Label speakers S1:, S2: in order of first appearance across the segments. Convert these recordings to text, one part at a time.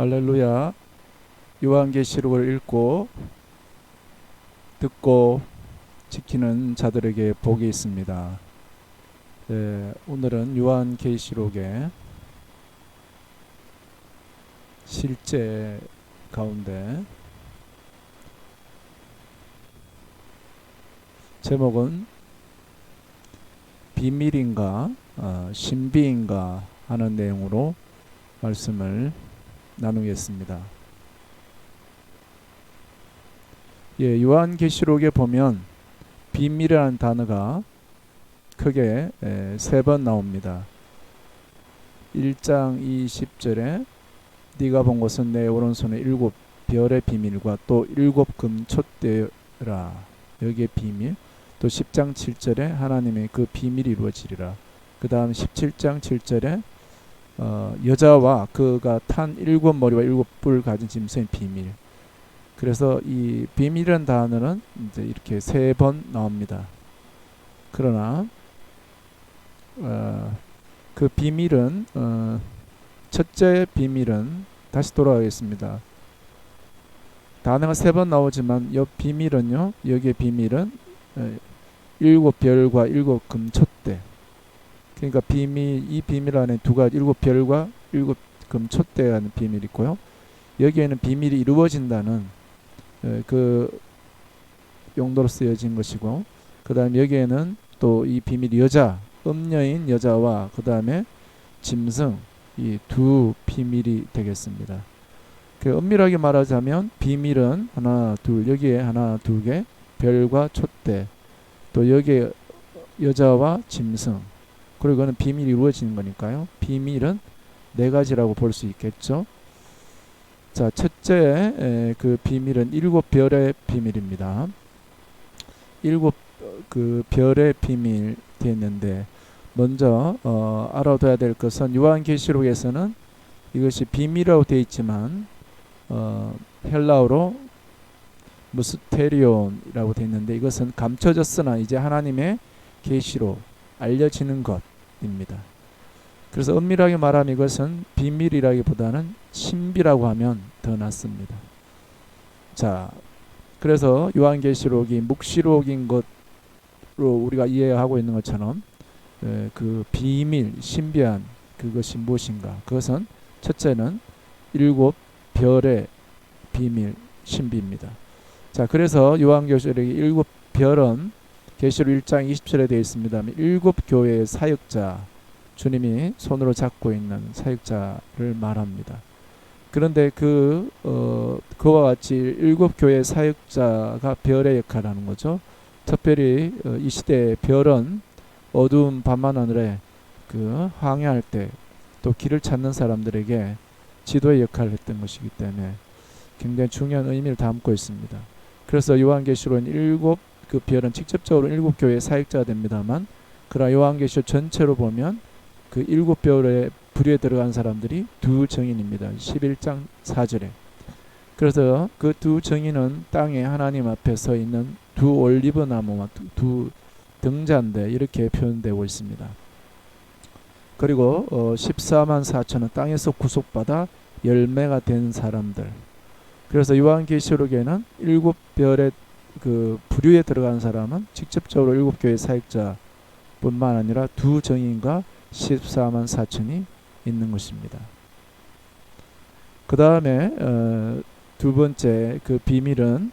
S1: 할렐루야. 요한계시록을 읽고 듣고 지키는 자들에게 복이 있습니다. 네, 오늘은 요한계시록의 실제 가운데 제목은 비밀인가 신비인가 하는 내용으로 말씀을 나누겠습니다. 예, 요한계시록에 보면 비밀이라는 단어가 크게 3번 나옵니다. 1장 20절에 네가 본 것은 내 오른손에 7 별의 비밀과 또 7 금촛대라, 여기에 비밀. 또 10장 7절에 하나님의 그 비밀이 이루어지리라. 그 다음 17장 7절에 여자와 그가 탄 7 머리와 7 뿔 가진 짐승의 비밀. 그래서 이 비밀이라는 단어는 이제 이렇게 3번 나옵니다. 그러나 그 비밀은 첫째 비밀은 다시 돌아가겠습니다. 단어가 3번 나오지만 이 비밀은요, 여기에 비밀은 7 별과 7 금촛대. 그러니까 비밀, 이 비밀 안에 두 가지, 7 별과 7 금촛대라는 비밀이 있고요. 여기에는 비밀이 이루어진다는 그 용도로 쓰여진 것이고, 그 다음에 여기에는 또 이 비밀 여자, 음녀인 여자와 그 다음에 짐승, 이 두 비밀이 되겠습니다. 그 엄밀하게 말하자면 비밀은 하나, 둘, 여기에 하나, 두 개, 별과 촛대, 또 여기에 여자와 짐승, 그리고 이거는 비밀이 이루어지는 거니까요. 비밀은 4가지라고 볼 수 있겠죠. 자, 첫째 그 비밀은 7 별의 비밀입니다. 7 그 별의 비밀 되었는데, 먼저 알아둬야 될 것은 요한계시록에서는 이것이 비밀이라고 되어 있지만 헬라어로 무스테리온이라고 되어 있는데, 이것은 감춰졌으나 이제 하나님의 계시로 알려지는 것입니다. 그래서 엄밀하게 말하면 이것은 비밀이라기보다는 신비라고 하면 더 낫습니다. 자, 그래서 요한계시록이 묵시록인 것으로 우리가 이해하고 있는 것처럼 그 비밀, 신비한 그것이 무엇인가? 그것은 첫째는 7 별의 비밀, 신비입니다. 자, 그래서 요한계시록의 7 별은 계시록 1장 20절에 되어 있습니다. 7 교회의 사역자, 주님이 손으로 잡고 있는 사역자를 말합니다. 그런데 그와 같이 7 교회의 사역자가 별의 역할을 하는 거죠. 특별히 이 시대의 별은 어두운 밤하늘에 그 항해할 때 또 길을 찾는 사람들에게 지도의 역할을 했던 것이기 때문에 굉장히 중요한 의미를 담고 있습니다. 그래서 요한계시록은 7 그 별은 직접적으로 7 교회의 사역자가 됩니다만, 그러나 요한계시록 전체로 보면 그 7 별의 부류에 들어간 사람들이 두 증인입니다. 11장 4절에. 그래서 그 두 증인은 땅에 하나님 앞에 서 있는 두 올리브 나무와 두 등잔대, 이렇게 표현되고 있습니다. 그리고 14만 4천은 땅에서 구속받아 열매가 된 사람들. 그래서 요한계시록에는 7 별의 그 부류에 들어간 사람은 직접적으로 7 교회 사역자 뿐만 아니라 두 증인과 14만 4천이 있는 것입니다. 그 다음에 두 번째 그 비밀은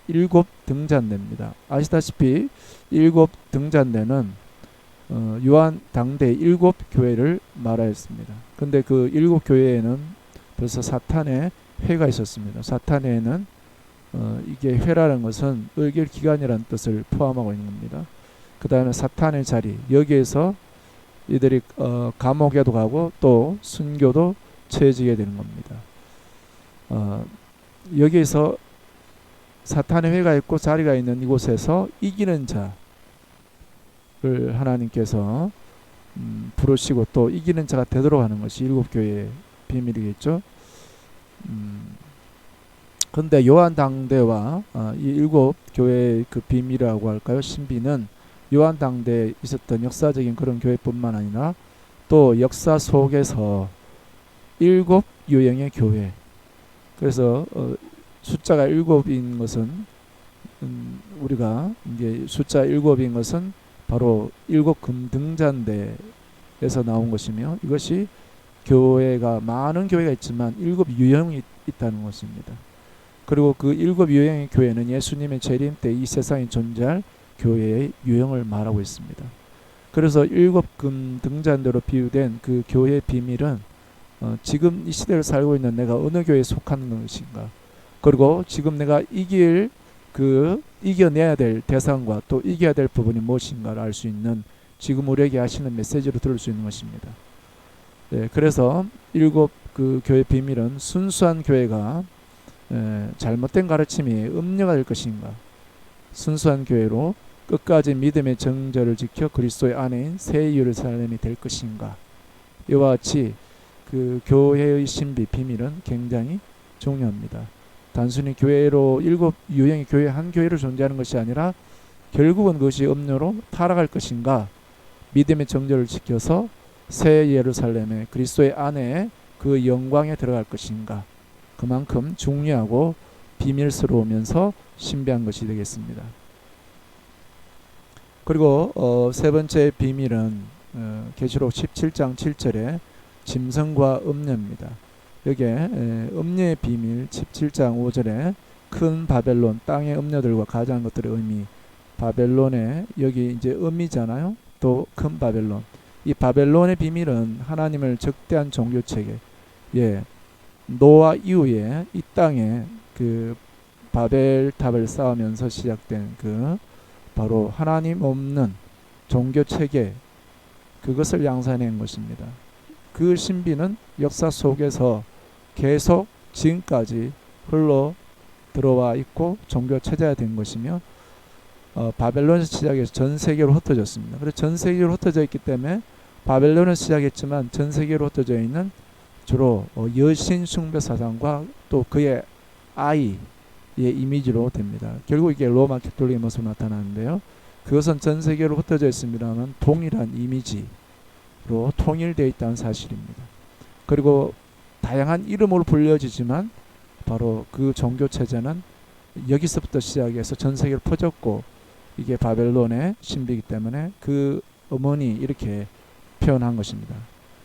S1: 7 등잔대입니다. 아시다시피 7 등잔대는 요한 당대 7 교회를 말하였습니다. 근데 그 7 교회에는 벌써 사탄의 회가 있었습니다. 사탄에는 이게 회라는 것은 의결기관이라는 뜻을 포함하고 있는 겁니다. 그 다음에 사탄의 자리, 여기에서 이들이 감옥에도 가고 또 순교도 처해지게 되는 겁니다. 여기에서 사탄의 회가 있고 자리가 있는 이곳에서 이기는 자를 하나님께서 부르시고 또 이기는 자가 되도록 하는 것이 7 교회의 비밀이겠죠. 근데 요한 당대와 이 7 교회의 그 비밀이라고 할까요? 신비는 요한 당대에 있었던 역사적인 그런 교회뿐만 아니라 또 역사 속에서 일곱 유형의 교회. 그래서 숫자가 일곱인 것은 우리가 이제 숫자 일곱인 것은 바로 일곱 금등잔대에서 나온 것이며, 이것이 교회가 많은 교회가 있지만 일곱 유형이 있다는 것입니다. 그리고 그 일곱 유형의 교회는 예수님의 재림 때 이 세상에 존재할 교회의 유형을 말하고 있습니다. 그래서 일곱 금등잔대로 비유된 그 교회의 비밀은 지금 이 시대를 살고 있는 내가 어느 교회에 속하는 것인가, 그리고 지금 내가 이겨내야 될 대상과 또 이겨야 될 부분이 무엇인가를 알 수 있는, 지금 우리에게 하시는 메시지로 들을 수 있는 것입니다. 네, 그래서 일곱 그 교회 비밀은 순수한 교회가 잘못된 가르침이 음녀가 될 것인가, 순수한 교회로 끝까지 믿음의 정절을 지켜 그리스도의 아내인 새 예루살렘이 될 것인가, 이와 같이 그 교회의 신비 비밀은 굉장히 중요합니다. 단순히 교회로 일곱 유형의 교회 한 교회로 존재하는 것이 아니라 결국은 그것이 음료로 타락할 것인가, 믿음의 정절을 지켜서 새 예루살렘에 그리스도의 안에 그 영광에 들어갈 것인가, 그만큼 중요하고 비밀스러우면서 신비한 것이 되겠습니다. 그리고 세 번째 비밀은 계시록 17장 7절에 짐승과 음녀입니다. 여기에 음녀의 비밀 17장 5절에 큰 바벨론, 땅의 음녀들과 가장 것들의 의미, 바벨론의 여기 이제 음이잖아요. 또 큰 바벨론, 이 바벨론의 비밀은 하나님을 적대한 종교체계, 노아 이후에 이 땅에 그 바벨탑을 쌓으면서 시작된 그 바로 하나님 없는 종교체계, 그것을 양산한 것입니다. 그 신비는 역사 속에서 계속 지금까지 흘러 들어와 있고 종교체제가 된 것이며, 바벨론에서 시작해서 전 세계로 흩어졌습니다. 그래서 전 세계로 흩어져 있기 때문에 바벨론에서 시작했지만 전 세계로 흩어져 있는 주로 여신 숭배 사상과 또 그의 아이의 이미지로 됩니다. 결국 이게 로마 캐톨릭의 모습으로 나타나는데요. 그것은 전 세계로 흩어져 있습니다만 동일한 이미지로 통일되어 있다는 사실입니다. 그리고 다양한 이름으로 불려지지만 바로 그 종교체제는 여기서부터 시작해서 전 세계로 퍼졌고, 이게 바벨론의 신비이기 때문에 그 어머니 이렇게 표현한 것입니다.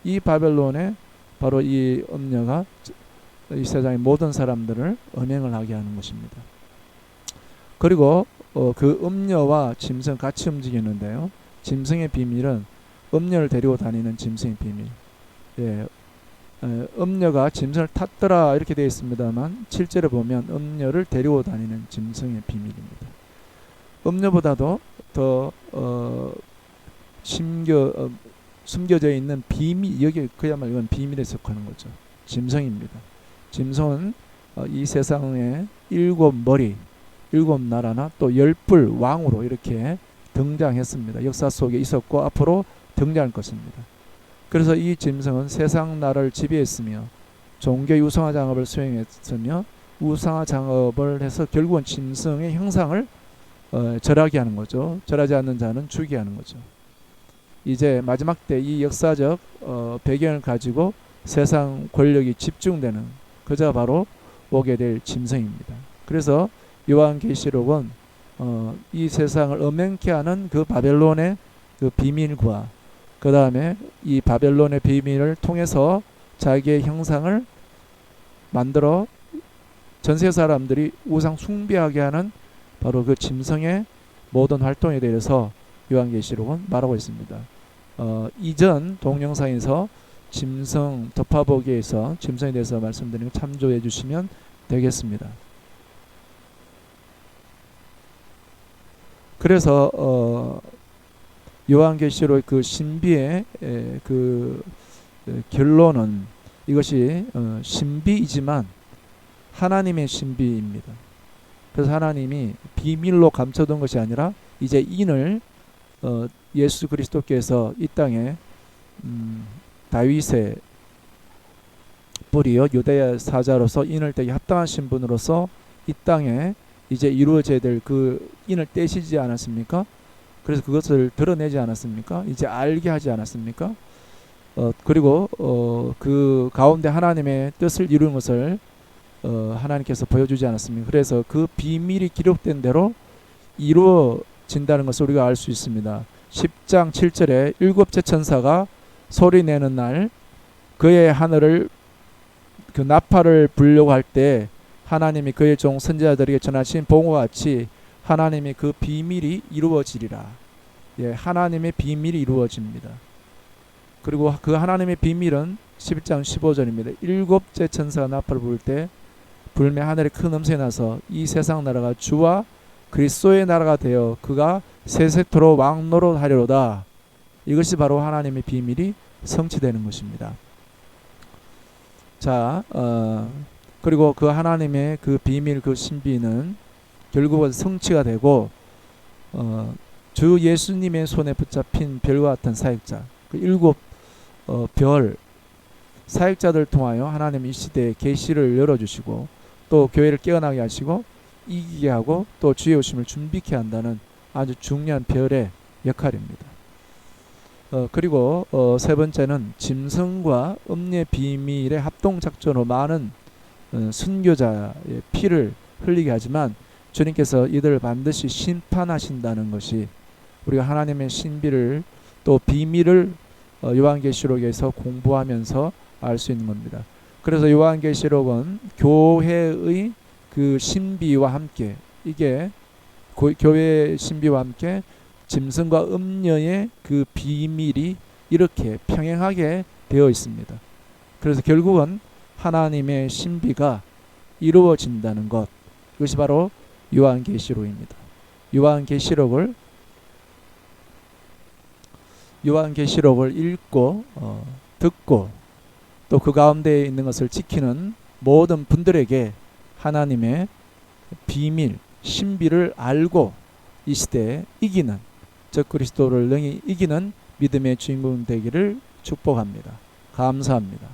S1: 이 바벨론에 바로 이 음녀가 이 세상의 모든 사람들을 음행을 하게 하는 것입니다. 그리고 그 음녀와 짐승 같이 움직이는데요. 짐승의 비밀은 음녀를 데리고 다니는 짐승의 비밀. 음녀가 짐승을 탔더라 이렇게 되어 있습니다만, 실제로 보면 음녀를 데리고 다니는 짐승의 비밀입니다. 음녀보다도 더 숨겨져 있는 비밀, 여기 그야말로 이건 비밀에 속하는 거죠. 짐승입니다. 짐승은 이 세상에 일곱 머리, 일곱 나라나 또 10불 왕으로 이렇게 등장했습니다. 역사 속에 있었고 앞으로 등장할 것입니다. 그래서 이 짐승은 세상 나라를 지배했으며 종교의 우상화 작업을 수행했으며, 우상화 작업을 해서 결국은 짐승의 형상을 절하게 하는 거죠. 절하지 않는 자는 죽게 하는 거죠. 이제 마지막 때 이 역사적 배경을 가지고 세상 권력이 집중되는 그자가 바로 오게 될 짐승입니다. 그래서 요한계시록은 이 세상을 엄연케 하는 그 바벨론의 그 비밀과 그 다음에 이 바벨론의 비밀을 통해서 자기의 형상을 만들어 전세 사람들이 우상 숭배하게 하는 바로 그 짐승의 모든 활동에 대해서 요한계시록은 말하고 있습니다. 이전 동영상에서 짐승 덮어보기에서 짐승에 대해서 말씀드리는 거 참조해 주시면 되겠습니다. 그래서 요한계시록 그 신비의 그 결론은 이것이 신비이지만 하나님의 신비입니다. 그래서 하나님이 비밀로 감춰둔 것이 아니라 이제 인을 예수 그리스도께서 이 땅에 다윗의 뿌리요 유대의 사자로서 인을 떼기 합당한 신분으로서 이 땅에 이제 이루어져야 될 그 인을 떼시지 않았습니까? 그래서 그것을 드러내지 않았습니까? 이제 알게 하지 않았습니까? 그리고 그 가운데 하나님의 뜻을 이루는 것을 하나님께서 보여주지 않았습니까? 그래서 그 비밀이 기록된 대로 이루어진다는 것을 우리가 알 수 있습니다. 10장 7절에 일곱째 천사가 소리내는 날 그의 하늘을 그 나팔을 불려고 할 때 하나님이 그의 종 선지자들에게 전하신 봉호와 같이 하나님의 그 비밀이 이루어지리라. 예, 하나님의 비밀이 이루어집니다. 그리고 그 하나님의 비밀은 11장 15절입니다. 일곱째 천사가 나팔을 부를 때 불매 하늘에 큰 음성이 나서 이 세상 나라가 주와 그리스도의 나라가 되어 그가 세세토록 왕노릇 하리로다. 이것이 바로 하나님의 비밀이 성취되는 것입니다. 자, 그리고 그 하나님의 그 비밀, 그 신비는 결국은 성취가 되고 주 예수님의 손에 붙잡힌 별과 같은 사역자, 그 일곱 별 사역자들 통하여 하나님 이 시대에 계시를 열어주시고 또 교회를 깨어나게 하시고 이기게 하고 또 주의 오심을 준비케 한다는 아주 중요한 별의 역할입니다. 그리고 세 번째는 짐승과 음녀의 비밀의 합동작전으로 많은 순교자의 피를 흘리게 하지만 주님께서 이들을 반드시 심판하신다는 것이 우리가 하나님의 신비를 또 비밀을 요한계시록에서 공부하면서 알 수 있는 겁니다. 그래서 요한계시록은 교회의 그 신비와 함께 이게 교회의 신비와 함께 짐승과 음녀의 그 비밀이 이렇게 평행하게 되어 있습니다. 그래서 결국은 하나님의 신비가 이루어진다는 것, 이것이 바로 요한계시록입니다. 요한계시록을 읽고 듣고 또 그 가운데 있는 것을 지키는 모든 분들에게 하나님의 비밀, 신비를 알고 이 시대에 이기는 적그리스도를 능히 이기는 믿음의 주인공 되기를 축복합니다. 감사합니다.